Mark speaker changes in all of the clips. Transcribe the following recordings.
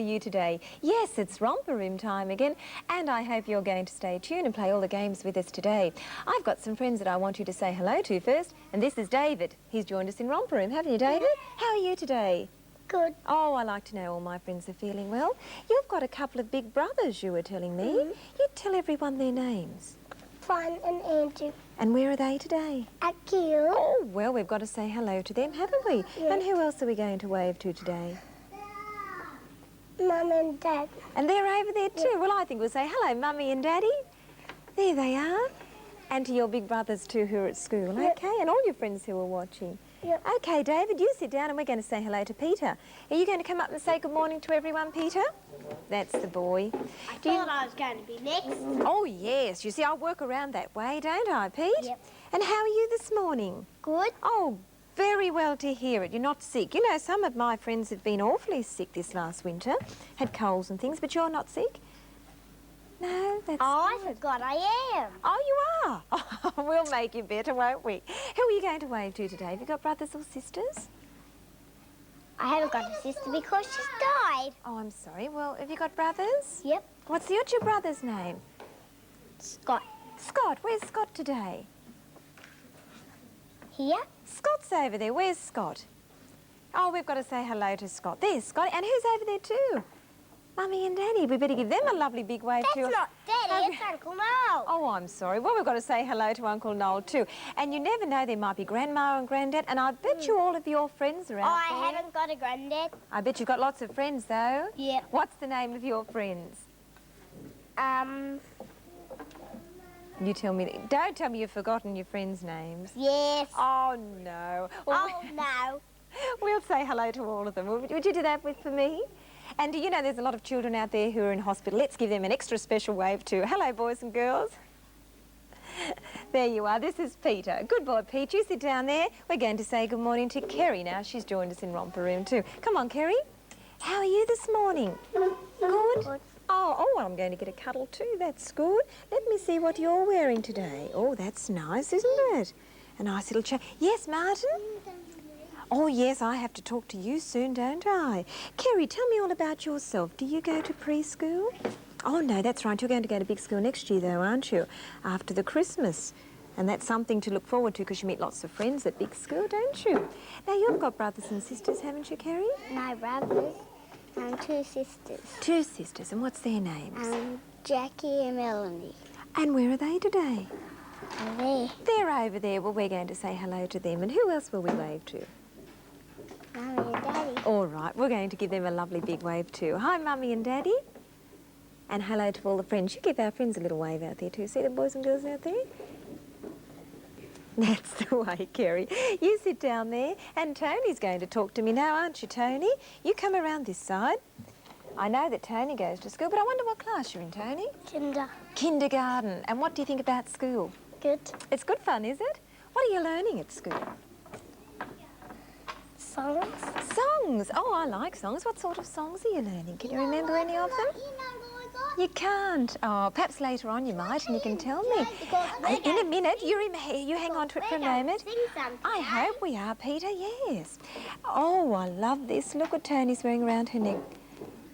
Speaker 1: you today? Yes, it's Romper Room time again, and I hope you're going to stay tuned and play all the games with us today. I've got some friends that I want you to say hello to first, and this is David. He's joined us in Romper Room, haven't you, David? How are you today?
Speaker 2: Good.
Speaker 1: Oh, I like to know all my friends are feeling well. You've got a couple of big brothers, you were telling me. You tell everyone their names.
Speaker 2: Fun and Andrew.
Speaker 1: And where are they today?
Speaker 2: At Kiel.
Speaker 1: Oh, well, we've got to say hello to them, haven't we?
Speaker 2: Yeah.
Speaker 1: And who else are we going to wave to today?
Speaker 2: Mum and Dad.
Speaker 1: And they're over there too. Well, I think we'll say hello, Mummy and Daddy. There they are. And to your big brothers too who are at school, okay? And all your friends who are watching.
Speaker 2: Yep.
Speaker 1: Okay, David, you sit down and we're going to say hello to Peter. Are you going to come up and say good morning to everyone, Peter? That's the boy.
Speaker 2: I thought I was going to be next.
Speaker 1: Oh, yes. You see, I work around that way, don't I, Pete?
Speaker 2: Yep.
Speaker 1: And how are you this morning?
Speaker 2: Good.
Speaker 1: Oh, very well to hear it. You're not sick. You know, some of my friends have been awfully sick this last winter, had colds and things, but you're not sick? No, that's
Speaker 2: I
Speaker 1: good.
Speaker 2: forgot I am.
Speaker 1: Oh, you are? Oh, we'll make you better, won't we? Who are you going to wave to today? Have you got brothers or sisters?
Speaker 2: I haven't got a sister because she's died.
Speaker 1: Oh, I'm sorry. Well, have you got brothers?
Speaker 2: Yep.
Speaker 1: What's your brother's name?
Speaker 2: Scott.
Speaker 1: Scott. Where's Scott today?
Speaker 2: Here.
Speaker 1: Scott's over there. Where's Scott? Oh, we've got to say hello to Scott. There's Scott. And who's over there too? Mummy and Daddy. We better give them a lovely big wave too.
Speaker 2: That's not Daddy, it's Uncle Noel.
Speaker 1: Oh, I'm sorry. Well, we've got to say hello to Uncle Noel too. And you never know, there might be Grandma and Granddad. And I bet you all of your friends are out there.
Speaker 2: I haven't got a granddad.
Speaker 1: I bet you've got lots of friends though.
Speaker 2: Yep.
Speaker 1: What's the name of your friends? You tell me. Don't tell me you've forgotten your friends' names.
Speaker 2: Yes.
Speaker 1: Oh, no. Well,
Speaker 2: Oh, no.
Speaker 1: we'll say hello to all of them. Would you do that for me? And do you know there's a lot of children out there who are in hospital? Let's give them an extra special wave too. Hello, boys and girls. There you are. This is Peter. Good boy, Pete. You sit down there. We're going to say good morning to Kerry now. She's joined us in Romper Room too. Come on, Kerry. How are you this morning? Good? Oh, well, I'm going to get a cuddle too. That's good. Let me see what you're wearing today. Oh, that's nice, isn't it? A nice little chat. Yes, Martin? Oh, yes, I have to talk to you soon, don't I? Kerry, tell me all about yourself. Do you go to preschool? Oh, no, that's right. You're going to go to big school next year, though, aren't you? After the Christmas. And that's something to look forward to because you meet lots of friends at big school, don't you? Now, you've got brothers and sisters, haven't you, Kerry?
Speaker 2: No brothers and two sisters.
Speaker 1: Two sisters. And what's their names?
Speaker 2: Jackie and Melanie.
Speaker 1: And where are they today?
Speaker 2: Are they?
Speaker 1: They're over there. Well, we're going to say hello to them. And who else will we wave to?
Speaker 2: Mummy and Daddy.
Speaker 1: All right, we're going to give them a lovely big wave too. Hi, Mummy and Daddy. And hello to all the friends. You give our friends a little wave out there too. See the boys and girls out there? That's the way, Kerry. You sit down there, and Tony's going to talk to me now, aren't you, Tony? You come around this side. I know that Tony goes to school, but I wonder what class you're in, Tony? Kindergarten. And what do you think about school?
Speaker 2: Good.
Speaker 1: It's good fun, is it? What are you learning at school?
Speaker 2: Songs.
Speaker 1: Songs. Oh, I like songs. What sort of songs are you learning? Can you remember any of them? You can't. Oh, perhaps later on you might, and you can tell me. In a minute. You hang on to it for a moment. I hope we are, Peter, yes. Oh, I love this. Look what Tony's wearing around her neck.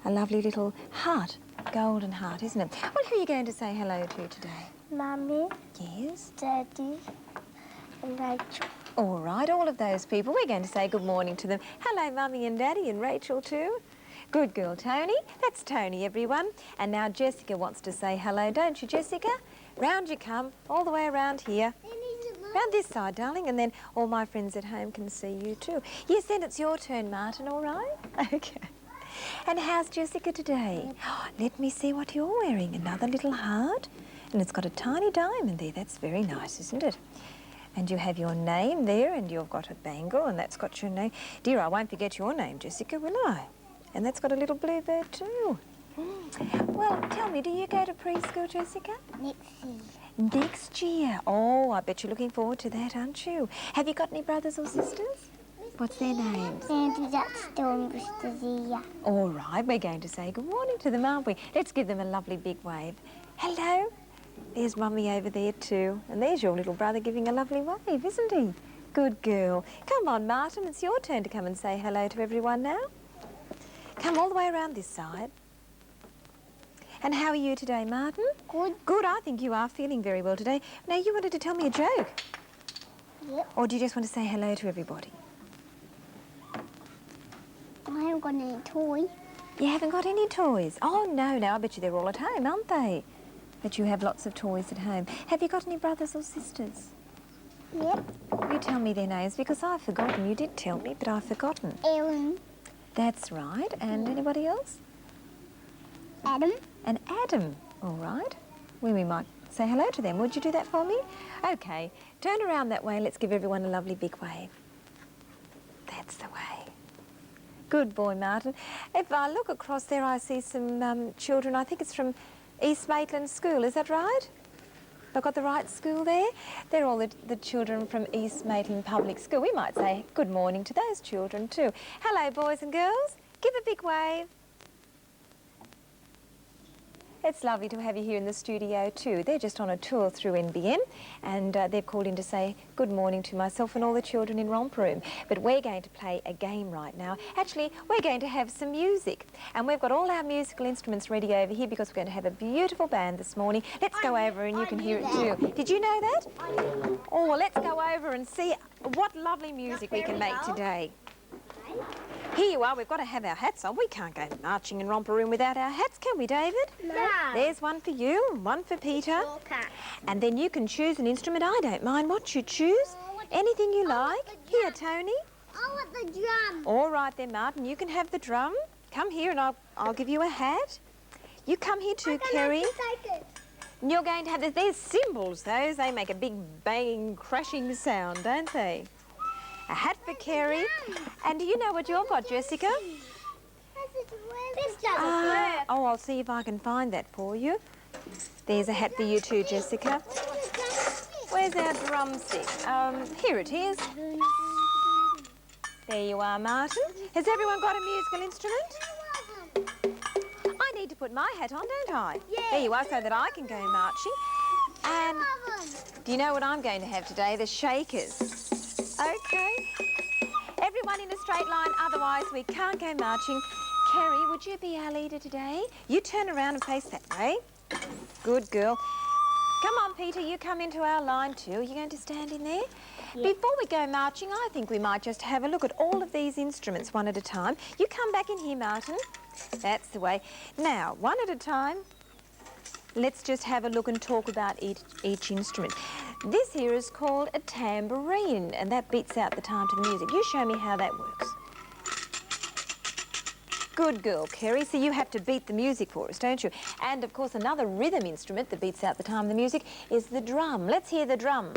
Speaker 1: A lovely little heart. Golden heart, isn't it? Well, who are you going to say hello to today?
Speaker 2: Mummy.
Speaker 1: Yes.
Speaker 2: Daddy. And Rachel.
Speaker 1: All right, all of those people. We're going to say good morning to them. Hello, Mummy and Daddy and Rachel too. Good girl, Tony. That's Tony, everyone. And now Jessica wants to say hello, don't you, Jessica? Round you come, all the way around here. Round this side, darling, and then all my friends at home can see you too. Yes, then it's your turn, Martin, all right? Okay. And how's Jessica today? Let me see what you're wearing. Another little heart. And it's got a tiny diamond there. That's very nice, isn't it? And you have your name there, and you've got a bangle, and that's got your name. Dear, I won't forget your name, Jessica, will I? And that's got a little bluebird too. Well, tell me, do you go to preschool, Jessica?
Speaker 2: Next year.
Speaker 1: Next year. Oh, I bet you're looking forward to that, aren't you? Have you got any brothers or sisters? What's their names?
Speaker 2: Sandy, that's still in Bristol.
Speaker 1: All right, we're going to say good morning to them, aren't we? Let's give them a lovely big wave. Hello. There's Mummy over there too. And there's your little brother giving a lovely wave, isn't he? Good girl. Come on, Martin, it's your turn to come and say hello to everyone now. Come all the way around this side. And how are you today, Martin?
Speaker 2: Good.
Speaker 1: Good, I think you are feeling very well today. Now, you wanted to tell me a joke.
Speaker 2: Yep.
Speaker 1: Or do you just want to say hello to everybody?
Speaker 2: I haven't got any toy.
Speaker 1: You haven't got any toys? Oh, no, I bet you they're all at home, aren't they? But you have lots of toys at home. Have you got any brothers or sisters?
Speaker 2: Yep.
Speaker 1: You tell me their names because I've forgotten. You did tell me, but I've forgotten.
Speaker 2: Aaron.
Speaker 1: That's right. And anybody else?
Speaker 2: Adam.
Speaker 1: And Adam. All right. Well, we might say hello to them. Would you do that for me? Okay. Turn around that way and let's give everyone a lovely big wave. That's the way. Good boy, Martin. If I look across there, I see some children. I think it's from East Maitland School. Is that right? I've got the right school there? They're all the children from East Maitland Public School. We might say good morning to those children too. Hello, boys and girls. Give a big wave. It's lovely to have you here in the studio too. They're just on a tour through NBN and they've called in to say good morning to myself and all the children in Romper Room. But we're going to play a game right now. Actually, we're going to have some music and we've got all our musical instruments ready over here because we're going to have a beautiful band this morning. Let's go over and you can hear it too. Did you know that? Oh, well, let's go over and see what lovely music we can make today. Here you are, we've got to have our hats on. We can't go marching in Romper Room without our hats, can we, David?
Speaker 2: No.
Speaker 1: There's one for you, one for Peter. And then you can choose an instrument. I don't mind what you choose. Anything you like. Here, Tony.
Speaker 2: I want the drum.
Speaker 1: All right then, Martin, you can have the drum. Come here and I'll give you a hat. You come here too, Kerry. And you're going to have there's cymbals, those. They make a big banging, crashing sound, don't they? A hat for Kerry. And do you know what you've got, Jessica?
Speaker 2: This doesn't work.
Speaker 1: Oh, I'll see if I can find that for you. There's a hat for you too, Jessica. Where's our drumstick? Here it is. There you are, Martin. Has everyone got a musical instrument? I need to put my hat on, don't I?
Speaker 2: Yeah.
Speaker 1: There you are, so that I can go marching. And do you know what I'm going to have today? The shakers. Okay. Everyone in a straight line, otherwise we can't go marching. Kerry, would you be our leader today? You turn around and face that way. Good girl. Come on, Peter, you come into our line too. Are you going to stand in there? Yep. Before we go marching, I think we might just have a look at all of these instruments one at a time. You come back in here, Martin. That's the way. Now, one at a time, let's just have a look and talk about each instrument. This here is called a tambourine, and that beats out the time to the music. You show me how that works. Good girl, Kerry. So you have to beat the music for us, don't you? And, of course, another rhythm instrument that beats out the time of the music is the drum. Let's hear the drum.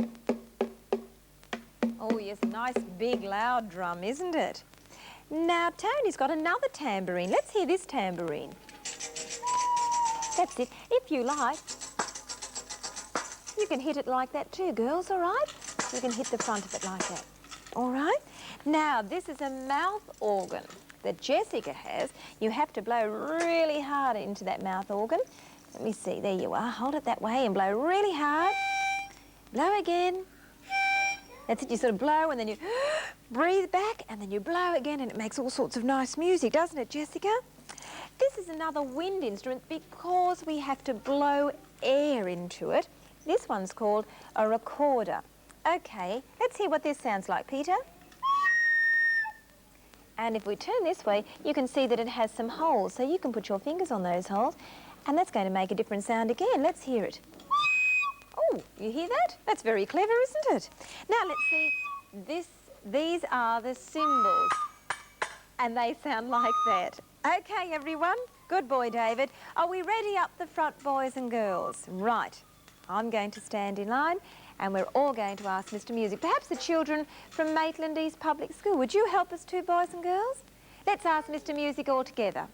Speaker 1: Oh, yes, a nice, big, loud drum, isn't it? Now, Tony's got another tambourine. Let's hear this tambourine. That's it. If you like, you can hit it like that too, girls, all right? You can hit the front of it like that, all right? Now, this is a mouth organ that Jessica has. You have to blow really hard into that mouth organ. Let me see, there you are. Hold it that way and blow really hard. Blow again. That's it, you sort of blow and then you breathe back and then you blow again and it makes all sorts of nice music, doesn't it, Jessica? This is another wind instrument because we have to blow air into it. This one's called a recorder. Okay, let's hear what this sounds like, Peter. And if we turn this way, you can see that it has some holes, so you can put your fingers on those holes, and that's going to make a different sound again. Let's hear it. Oh, you hear that? That's very clever, isn't it? Now, let's see. These are the cymbals, and they sound like that. Okay, everyone. Good boy, David. Are we ready up the front, boys and girls? Right. I'm going to stand in line and we're all going to ask Mr. Music. Perhaps the children from Maitland East Public School. Would you help us too, boys and girls? Let's ask Mr. Music all together.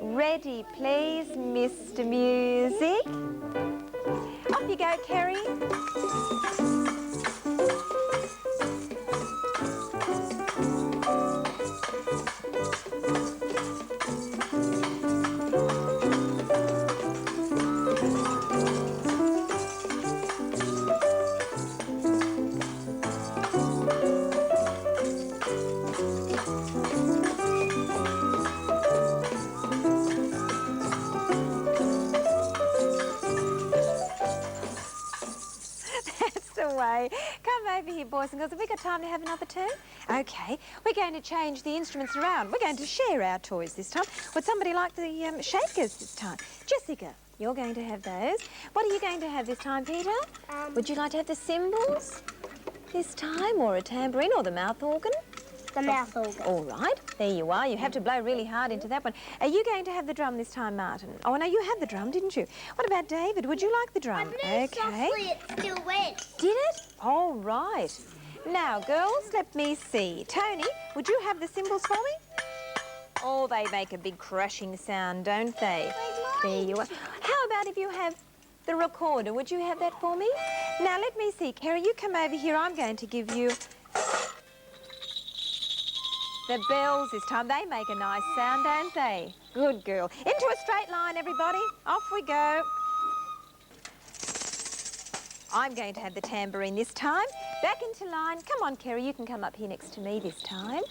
Speaker 1: Ready, please, Mr. Music. Off you go, Kerry. Okay, come over here, boys and girls. Have we got time to have another turn? Okay, we're going to change the instruments around. We're going to share our toys this time. Would somebody like the shakers this time? Jessica, you're going to have those. What are you going to have this time, Peter? Would you like to have the cymbals this time, or a tambourine, or the mouth organ?
Speaker 2: The mouth organ.
Speaker 1: All right, there you are. You have to blow really hard into that one. Are you going to have the drum this time, Martin? Oh, no, you had the drum, didn't you? What about David? Would you like the drum?
Speaker 2: I blew softly, it's still wet.
Speaker 1: Did it? All right. Now, girls, let me see. Tony, would you have the cymbals for me? Oh, they make a big crashing sound, don't they? There you are. How about if you have the recorder? Would you have that for me? Now, let me see. Kerry, you come over here. I'm going to give you the bells this time. They make a nice sound, don't they? Good girl. Into a straight line, everybody. Off we go. I'm going to have the tambourine this time. Back into line. Come on, Kerry, you can come up here next to me this time.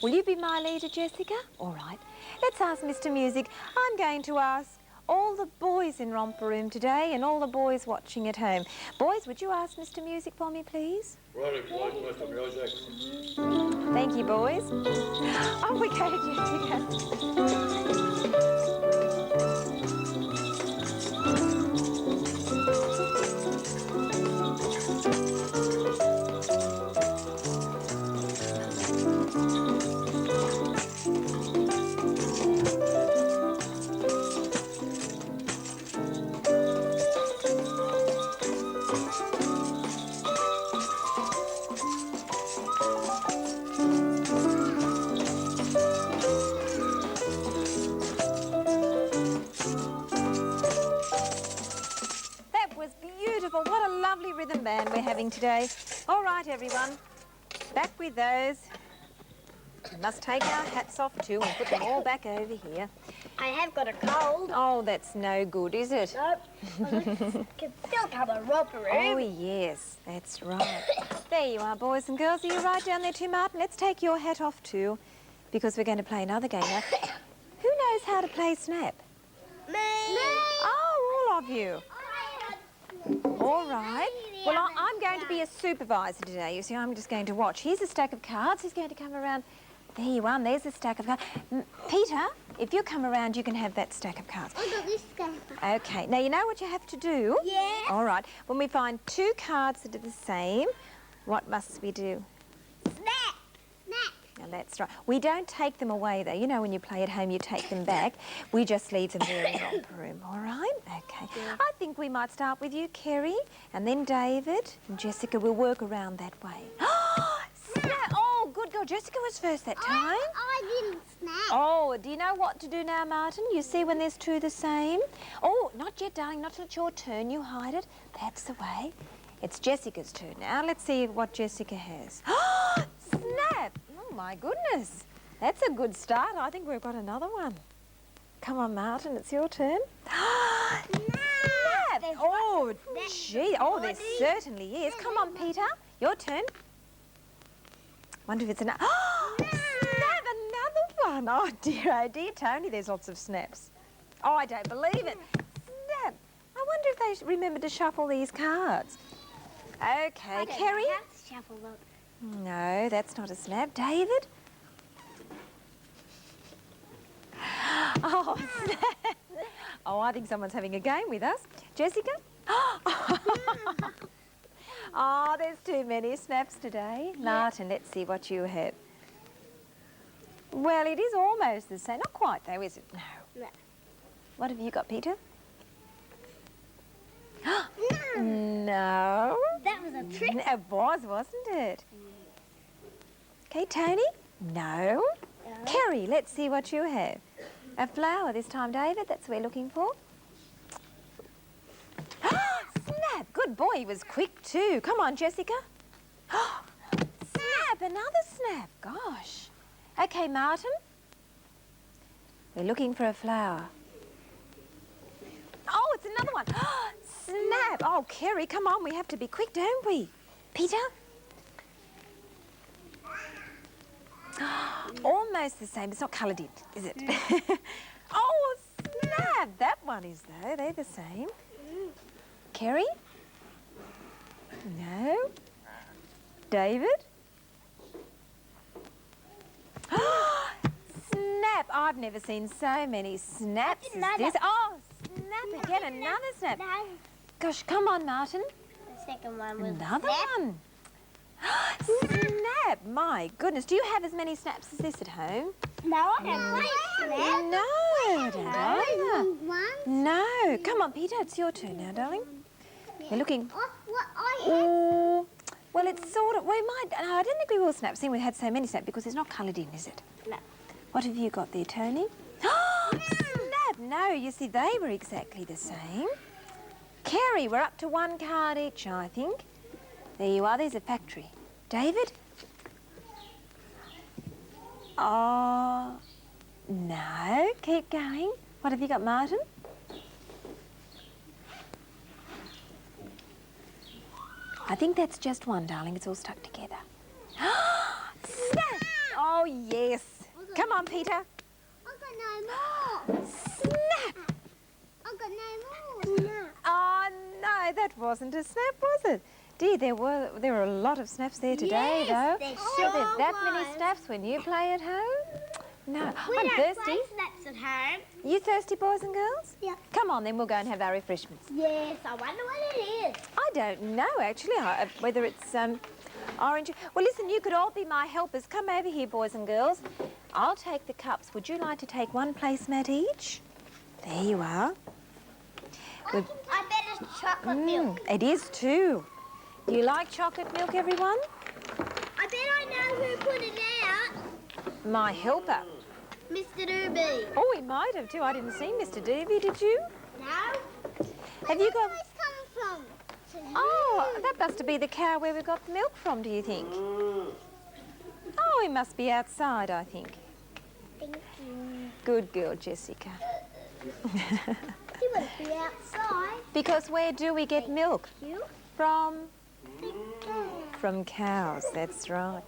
Speaker 1: Will you be my leader, Jessica? All right. Let's ask Mr. Music. I'm going to ask all the boys in Romper Room today and all the boys watching at home. Boys, would you ask Mr. Music for me, please?
Speaker 3: Right, if you like Mr. Music.
Speaker 1: Thank you, boys. Off we go, Jessica. What a lovely rhythm band we're having today. All right, everyone, back with those. We must take our hats off too and put them all back over here.
Speaker 2: I have got a cold.
Speaker 1: Oh, that's no good, is it?
Speaker 2: Nope. Can still come a Romper Room.
Speaker 1: Oh, yes, that's right. There you are, boys and girls. Are you right down there too, Martin? Let's take your hat off too, because we're going to play another game now. Who knows how to play Snap?
Speaker 2: Me.
Speaker 1: Oh, all of you. All right. Well, I'm going to be a supervisor today. You see, I'm just going to watch. Here's a stack of cards. He's going to come around. There you are. And there's a stack of cards. Peter, if you come around, you can have that stack of cards.
Speaker 2: I got this guy.
Speaker 1: Okay. Now, you know what you have to do?
Speaker 2: Yeah.
Speaker 1: All right. When we find two cards that are the same, what must we do?
Speaker 2: Snap. Snap.
Speaker 1: Now, that's right. We don't take them away, though. You know, when you play at home, you take them back. We just leave them there in the Romper Room, all right? Okay. Yeah. I think we might start with you, Kerry, and then David, and Jessica will work around that way. Snap! Oh, good girl. Jessica was first that time.
Speaker 2: I didn't snap.
Speaker 1: Oh, do you know what to do now, Martin? You see when there's two the same? Oh, not yet, darling. Not till it's your turn. You hide it. That's the way. It's Jessica's turn now. Let's see what Jessica has. Snap! Oh, my goodness. That's a good start. I think we've got another one. Come on, Martin, it's your turn. Snap! Oh, gee. Oh, there certainly is. Come on, Peter. Your turn. Wonder if it's another. Snap! Another one. Oh, dear, Tony, there's lots of snaps. Oh, I don't believe it. Snap. I wonder if they remember to shuffle these cards. Okay, Kerry.
Speaker 2: Shuffle them.
Speaker 1: No, that's not a snap. David? Oh, snap. Oh, I think someone's having a game with us. Jessica? Oh, there's too many snaps today. Yeah. Martin, let's see what you have. Well, it is almost the same. Not quite, though, is it? No.
Speaker 2: No.
Speaker 1: What have you got, Peter?
Speaker 2: No.
Speaker 1: No.
Speaker 2: That was a trick.
Speaker 1: It was, wasn't it? Okay, Tony? No. Kerry, let's see what you have. A flower this time, David. That's what we're looking for. Snap. Good boy. He was quick too. Come on, Jessica. Snap. Another snap. Gosh. Okay, Martin. We're looking for a flower. Oh, it's another one. Snap. Oh, Kerry, come on. We have to be quick, don't we? Peter? Almost the same. It's not coloured in, is it? Oh, snap. That one is, though. They're the same. Kerry? No. David? Snap! I've never seen so many snaps as this. Oh, snap again, another snap.
Speaker 2: No.
Speaker 1: Gosh, come on, Martin.
Speaker 2: The second one was
Speaker 1: Another
Speaker 2: snap.
Speaker 1: one. Snap! My goodness. Do you have as many snaps as this at home?
Speaker 2: No, I don't play snap.
Speaker 1: No, I don't either. No. Come on, Peter, it's your turn now, darling. You're looking... Oh, well, it's sort of... We might... No, I don't think we will snap, seeing we had so many snap, because it's not coloured in, is it?
Speaker 2: No.
Speaker 1: What have you got there, Tony? Snap! No, you see, they were exactly the same. Kerry, we're up to 1 card each, I think. There you are, there's a factory. David? Oh, no, keep going. What have you got, Martin? I think that's just one, darling. It's all stuck together. Snap! Oh, yes. Come on, Peter.
Speaker 2: I've got no more.
Speaker 1: Snap!
Speaker 2: I've got no more. Snap.
Speaker 1: Oh, no, that wasn't a snap, was it? Dear, there were a lot of snaps there today,
Speaker 2: Yes,
Speaker 1: though.
Speaker 2: there
Speaker 1: Are
Speaker 2: sure
Speaker 1: there that many
Speaker 2: was.
Speaker 1: snaps when you play at home? No.
Speaker 2: We
Speaker 1: I'm
Speaker 2: don't
Speaker 1: thirsty.
Speaker 2: play snaps at home.
Speaker 1: You thirsty, boys and girls?
Speaker 2: Yeah.
Speaker 1: Come on, then we'll go and have our refreshments.
Speaker 2: Yes, I wonder what it is.
Speaker 1: I don't know, actually, whether it's orange. Well, listen, you could all be my helpers. Come over here, boys and girls. I'll take the cups. Would you like to take 1 placemat each? There you are.
Speaker 2: I bet it's chocolate milk.
Speaker 1: It is too. Do you like chocolate milk, everyone?
Speaker 2: I bet I know who put it out.
Speaker 1: My helper.
Speaker 2: Mr. Doobie.
Speaker 1: Oh, he might have too. I didn't see Mr. Doobie, did you?
Speaker 2: No.
Speaker 1: Have you got...
Speaker 2: Where's it come from?
Speaker 1: Oh, that must be the cow where we got the milk from, do you think? Oh, he must be outside, I think.
Speaker 2: Thank you.
Speaker 1: Good girl, Jessica.
Speaker 2: He must be outside.
Speaker 1: Because where do we get milk?
Speaker 2: You?
Speaker 1: From cows, that's right.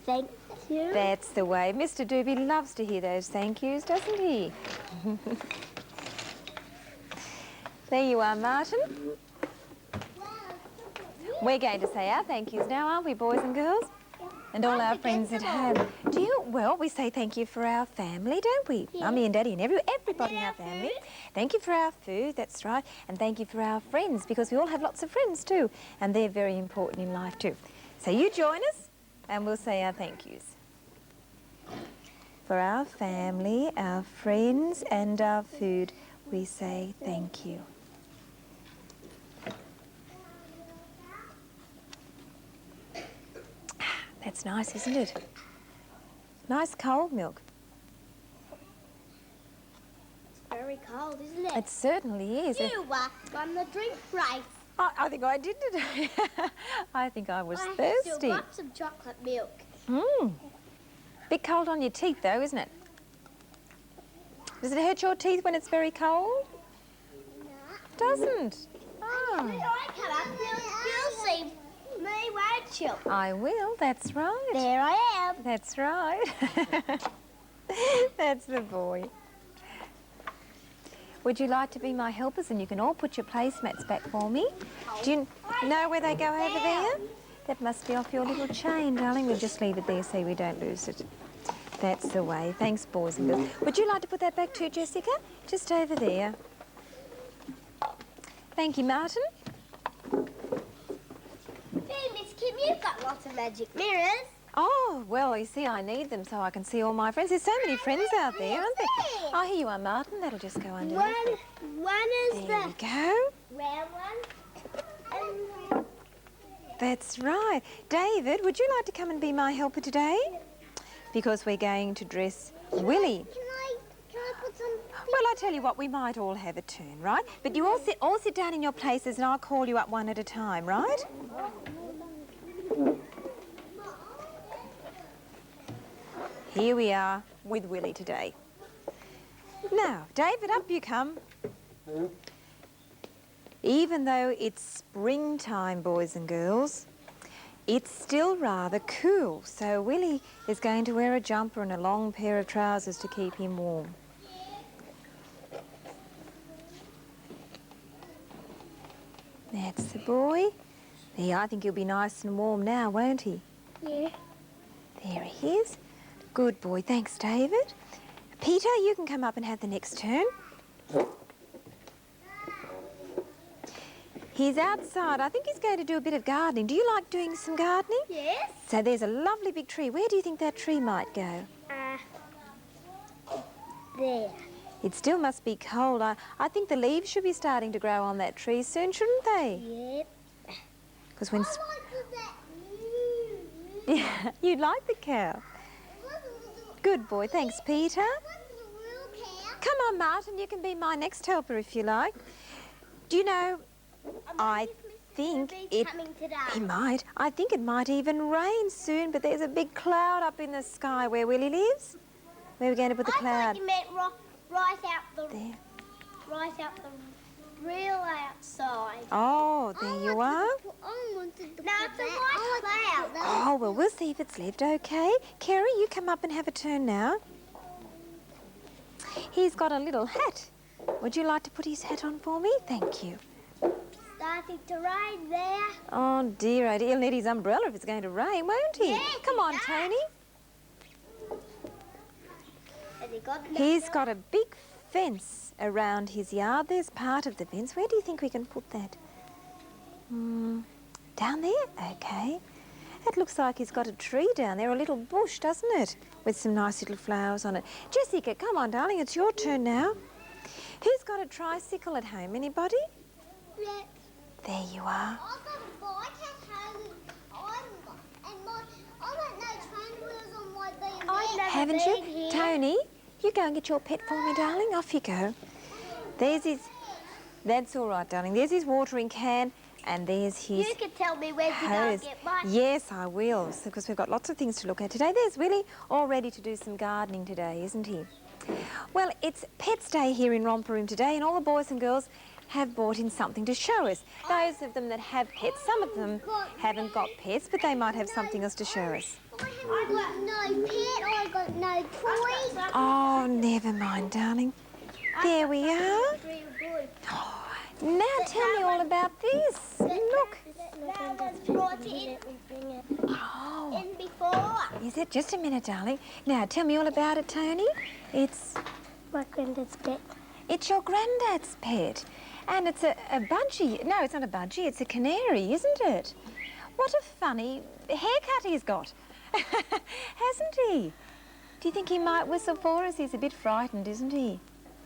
Speaker 2: Thank you.
Speaker 1: That's the way. Mr. Doobie loves to hear those thank yous, doesn't he? There you are, Martin. We're going to say our thank yous now, aren't we, boys and girls? And all our friends at home. Do you? Well, we say thank you for our family, don't we?
Speaker 2: Yeah.
Speaker 1: Mummy and Daddy and everybody in our family.
Speaker 2: Food.
Speaker 1: Thank you for our food, that's right. And thank you for our friends, because we all have lots of friends too. And they're very important in life too. So you join us and we'll say our thank yous. For our family, our friends and our food, we say thank you. That's nice, isn't it? Nice cold milk.
Speaker 2: It's very cold, isn't it?
Speaker 1: It certainly is.
Speaker 2: You won the drink race.
Speaker 1: I think I did today. I think I was
Speaker 2: I
Speaker 1: thirsty.
Speaker 2: still got some chocolate milk.
Speaker 1: Bit cold on your teeth though, isn't it? Does it hurt your teeth when it's very cold?
Speaker 2: No.
Speaker 1: Doesn't.
Speaker 2: When
Speaker 1: Oh.
Speaker 2: I come up, you'll see me, won't you?
Speaker 1: I will, that's right.
Speaker 2: There I am.
Speaker 1: That's right. That's the boy. Would you like to be my helpers? And you can all put your placemats back for me. Do you know where they go over there? That must be off your little chain, darling. We'll just leave it there so we don't lose it. That's the way. Thanks, boys and girls. Would you like to put that back too, Jessica? Just over there. Thank you, Martin.
Speaker 2: Hey, Miss Kim, you've got lots of magic mirrors.
Speaker 1: Oh, well, you see, I need them so I can see all my friends. There's so many friends out there, aren't there? Oh, here you are, Martin. That'll just go under.
Speaker 2: One is
Speaker 1: There we go.
Speaker 2: round one. And
Speaker 1: That's right. David, would you like to come and be my helper today? Because we're going to dress Willie.
Speaker 2: Can I put some...
Speaker 1: Well, I tell you what, we might all have a turn, right? But you all sit down in your places and I'll call you up one at a time, right? Here we are with Willie today. Now, David, up you come. Even though it's springtime, boys and girls, it's still rather cool. So Willie is going to wear a jumper and a long pair of trousers to keep him warm. That's the boy. There, I think he'll be nice and warm now, won't he?
Speaker 2: Yeah.
Speaker 1: There he is. Good boy. Thanks, David. Peter, you can come up and have the next turn. He's outside. I think he's going to do a bit of gardening. Do you like doing some gardening?
Speaker 2: Yes.
Speaker 1: So there's a lovely big tree. Where do you think that tree might go?
Speaker 2: There.
Speaker 1: It still must be cold. I think the leaves should be starting to grow on that tree soon, shouldn't they?
Speaker 2: Yep.
Speaker 1: Because when... Yeah, you like the cow. Good boy. Thanks, Peter. Come on, Martin. You can be my next helper if you like. Do you know... I think it might. I think it might even rain soon, but there's a big cloud up in the sky where Willie lives. Where are we going to put the cloud?
Speaker 2: I thought you meant right out the real outside.
Speaker 1: Oh, there you are.
Speaker 2: I wanted to it's a white cloud.
Speaker 1: Oh, well, we'll see if it's lived, okay? Kerry, you come up and have a turn now. He's got a little hat. Would you like to put his hat on for me? Thank you.
Speaker 2: Starting to rain there.
Speaker 1: Oh, dear, oh, dear. He'll need his umbrella if it's going to rain, won't he?
Speaker 2: Yes,
Speaker 1: come on,
Speaker 2: does.
Speaker 1: Tony.
Speaker 2: Has he got
Speaker 1: He's got a big fence around his yard. There's part of the fence. Where do you think we can put that? Down there? Okay. It looks like he's got a tree down there, a little bush, doesn't it? With some nice little flowers on it. Jessica, come on, darling, it's your turn now. Who's got a tricycle at home? Anybody?
Speaker 2: Yeah.
Speaker 1: There you are.
Speaker 2: I've got a bike at home and I don't know train wheels on my BMW.
Speaker 1: Haven't you? Tony, you go and get your pet for me, darling. Off you go. There's his... That's all right, darling. There's his watering can and there's his
Speaker 2: You can tell me where to go and get mine.
Speaker 1: Yes, I will, because we've got lots of things to look at today. There's Willie, all ready to do some gardening today, isn't he? Well, it's Pets Day here in Romper Room today, and all the boys and girls have brought in something to show us. Those of them that have pets, some of them haven't got pets, but they might have something else to show us.
Speaker 2: I got no pet, I got no toys.
Speaker 1: Oh, never mind, darling. There we are. Oh, now tell me all about this. Look.
Speaker 2: Brought it
Speaker 1: Oh,
Speaker 2: in before.
Speaker 1: is it? Just a minute, darling. Now, tell me all about it, Tony. It's...
Speaker 2: My granddad's pet.
Speaker 1: It's your granddad's pet. And it's a budgie. No, it's not a budgie. It's a canary, isn't it? What a funny haircut he's got. Hasn't he? Do you think he might whistle for us? He's a bit frightened, isn't he?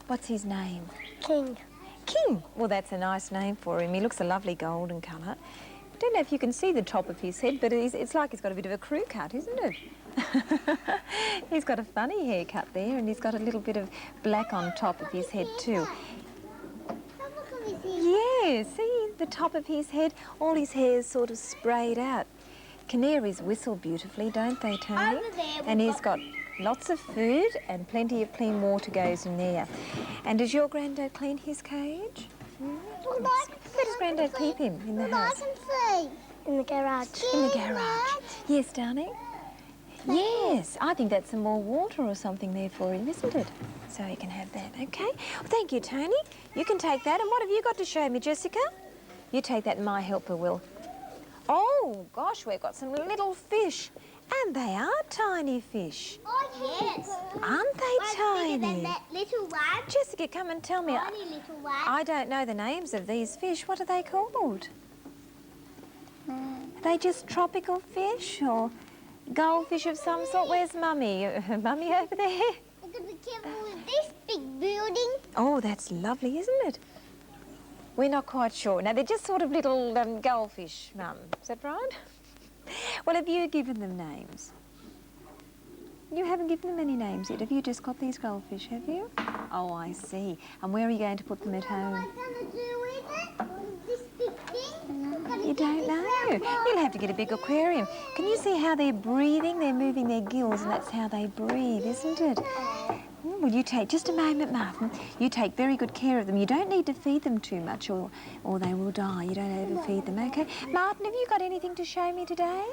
Speaker 1: What's his name?
Speaker 2: King.
Speaker 1: King. Well, that's a nice name for him. He looks a lovely golden colour. I don't know if you can see the top of his head, but it's like he's got a bit of a crew cut, isn't it? He's got a funny haircut there, and he's got a little bit of black on top of his head too. Yeah, see the top of his head? All his hair's sort of sprayed out. Canaries whistle beautifully, don't they, Tony? And he's got lots of food and plenty of clean water goes in there. And does your granddad clean his cage? Where does Granddad keep him in the house?
Speaker 2: In the garage.
Speaker 1: In the garage. Yes, darling? Yes, I think that's some more water or something there for him, isn't it? So he can have that, okay? Well, thank you, Tony. You can take that. And what have you got to show me, Jessica? You take that and my helper will. Oh, gosh, we've got some little fish. And they are tiny fish.
Speaker 2: Oh, yes.
Speaker 1: Aren't they tiny?
Speaker 2: Bigger than that little one.
Speaker 1: Jessica, come and tell me.
Speaker 2: Tiny little one.
Speaker 1: I don't know the names of these fish. What are they called? Are they just tropical fish or goldfish of some sort? Where's Mummy? Mummy over there?
Speaker 2: I've got to be careful with this big building.
Speaker 1: Oh, that's lovely, isn't it? We're not quite sure. Now, they're just sort of little goldfish, Mum. Is that right? Well, have you given them names? You haven't given them any names yet. Have you just got these goldfish, have you? Oh, I see. And where are you going to put them at home?
Speaker 2: What am I going to do with it? This big thing?
Speaker 1: You don't know. You'll have to get a big aquarium. Can you see how they're breathing? They're moving their gills, and that's how they breathe, isn't it? Well, you take, just a moment, Martin. You take very good care of them. You don't need to feed them too much or they will die. You don't overfeed them, okay? Martin, have you got anything to show me today?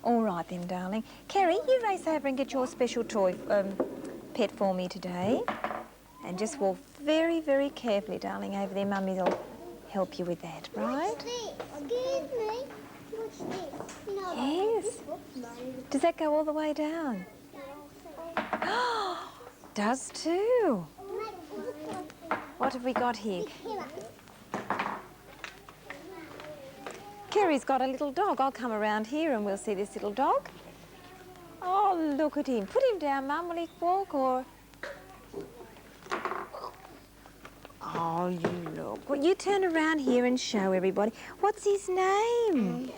Speaker 1: All right then, darling. Kerry, you race over and get your special toy pet for me today. And just walk very, very carefully, darling, over there. Mummy'll help you with that, right?
Speaker 2: Excuse me. What's this? You know,
Speaker 1: Yes. Does that go all the way down? Does too. What have we got here? Kerry's got a little dog. I'll come around here and we'll see this little dog. Oh, look at him. Put him down, Mum. Will he walk or... Oh, you look. Well, you turn around here and show everybody. What's his name?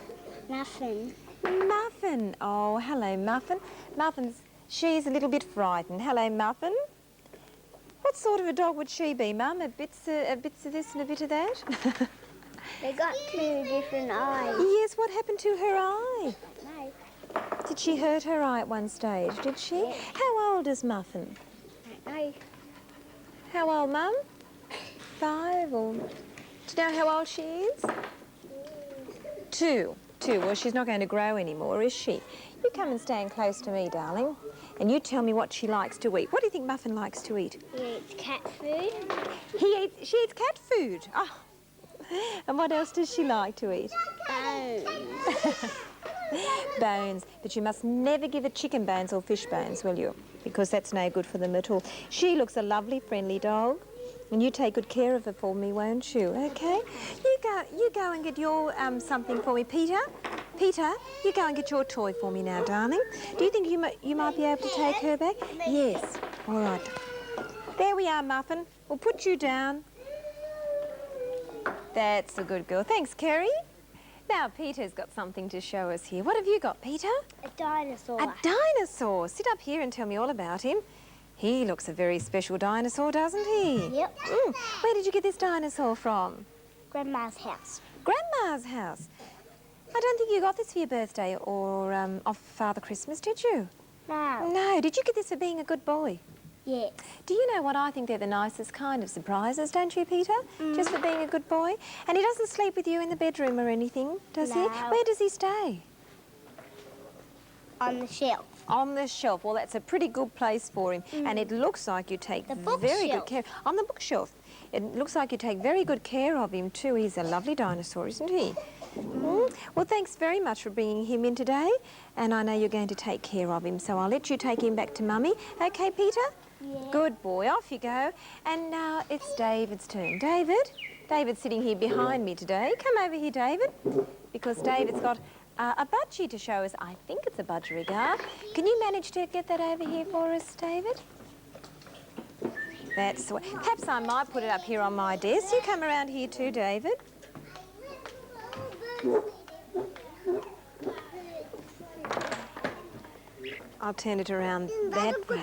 Speaker 2: Muffin.
Speaker 1: Muffin. Oh, hello, Muffin. She's a little bit frightened. Hello, Muffin. What sort of a dog would she be, Mum? A bits of this and a bit of that?
Speaker 2: They got two different eyes.
Speaker 1: Yes, what happened to her eye?
Speaker 2: No.
Speaker 1: Did she hurt her eye at one stage, did she?
Speaker 2: Yes.
Speaker 1: How old is Muffin?
Speaker 2: No.
Speaker 1: How old, Mum? 5 or... Do you know how old she is? 2. 2. Well, she's not going to grow anymore, is she? You come and stand close to me, darling, and you tell me what she likes to eat. What do you think Muffin likes to eat?
Speaker 2: He eats cat food.
Speaker 1: She eats cat food. Oh. And what else does she like to eat? Bones. But you must never give her chicken bones or fish bones, will you? Because that's no good for them at all. She looks a lovely, friendly dog. And you take good care of her for me, won't you? Okay? You go and get your something for me, Peter. Peter, you go and get your toy for me now, darling. Do you think you might be able to take her back? Yes. All right. There we are, Muffin. We'll put you down. That's a good girl. Thanks, Kerry. Now, Peter's got something to show us here. What have you got, Peter?
Speaker 2: A dinosaur.
Speaker 1: A dinosaur. Sit up here and tell me all about him. He looks a very special dinosaur, doesn't he?
Speaker 2: Yep.
Speaker 1: Where did you get this dinosaur from?
Speaker 2: Grandma's house.
Speaker 1: Grandma's house. I don't think you got this for your birthday or off Father Christmas, did you?
Speaker 2: No.
Speaker 1: No. Did you get this for being a good boy?
Speaker 2: Yes.
Speaker 1: Do you know what? I think they're the nicest kind of surprises, don't you, Peter? Just for being a good boy. And he doesn't sleep with you in the bedroom or anything, does he?
Speaker 2: No.
Speaker 1: Where does he stay?
Speaker 2: On the shelf.
Speaker 1: On the shelf. Well, that's a pretty good place for him. And it looks like you take
Speaker 2: The
Speaker 1: very good
Speaker 2: bookshelf.
Speaker 1: care... On the bookshelf. It looks like you take very good care of him too. He's a lovely dinosaur, isn't he? Well, thanks very much for bringing him in today. And I know you're going to take care of him, so I'll let you take him back to Mummy. OK, Peter?
Speaker 2: Yeah.
Speaker 1: Good boy. Off you go. And now it's David's turn. David's sitting here behind me today. Come over here, David, because David's got a budgie to show us. I think it's a budgerigar. Can you manage to get that over here for us, David? That's the way. Perhaps I might put it up here on my desk. You come around here too, David. I'll turn it around that way.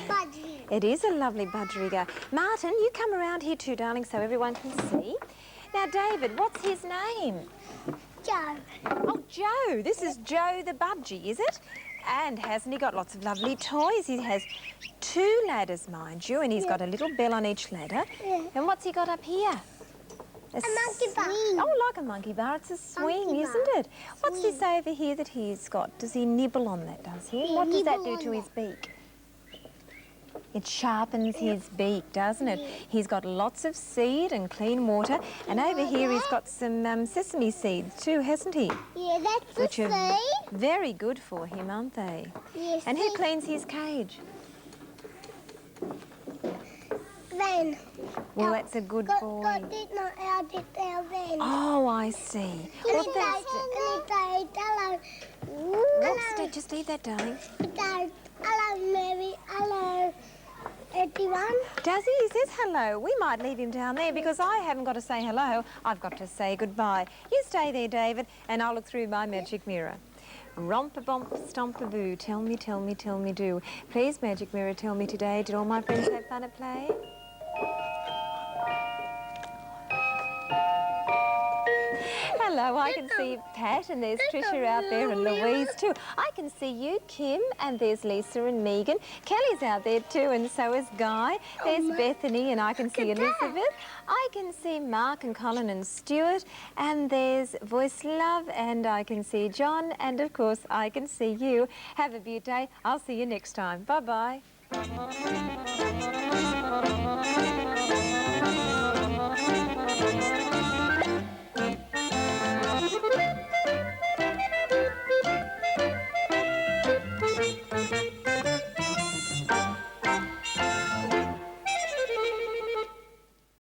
Speaker 1: It is a lovely budgerigar. Martin, you come around here too, darling, so everyone can see. Now, David, what's his name?
Speaker 2: Joe.
Speaker 1: Oh, Joe. This is Joe the budgie, is it? And hasn't he got lots of lovely toys? He has 2 ladders, mind you, and he's got a little bell on each ladder.
Speaker 2: Yeah.
Speaker 1: And what's he got up here?
Speaker 2: A monkey bar.
Speaker 1: Oh, like a monkey bar. It's a swing,
Speaker 2: Monkey
Speaker 1: isn't
Speaker 2: bar.
Speaker 1: it? What's this over here that he's got? Does he nibble on that, does he?
Speaker 2: Yeah,
Speaker 1: What does that
Speaker 2: nibble
Speaker 1: do
Speaker 2: on
Speaker 1: to his
Speaker 2: that.
Speaker 1: beak? It sharpens his beak, doesn't it? He's got lots of seed and clean water. And over here he's got some sesame seeds too, hasn't he?
Speaker 2: Yeah, that's the
Speaker 1: Which are
Speaker 2: seed.
Speaker 1: very good for him, aren't they?
Speaker 2: Yes.
Speaker 1: And who cleans his cage?
Speaker 2: Then.
Speaker 1: Well, that's a good boy.
Speaker 2: God did not out it there then.
Speaker 1: Oh, I see. Well, that's
Speaker 2: Hello.
Speaker 1: Whoops, just leave that, darling.
Speaker 2: Hello, Mary. Hello, everyone.
Speaker 1: Does he? He says hello. We might leave him down there because I haven't got to say hello. I've got to say goodbye. You stay there, David, and I'll look through my magic mirror. Romp-a-bump, stomp-a-boo, tell me, do. Please, magic mirror, tell me today, did all my friends have fun at play? Hello, I can see Pat and there's Tricia out there and Louise too. I can see you, Kim, and there's Lisa and Megan. Kelly's out there too and so is Guy. There's Bethany and I can see Elizabeth. I can see Mark and Colin and Stuart and there's Voice Love and I can see John and of course I can see you. Have a beautiful day. I'll see you next time. Bye-bye.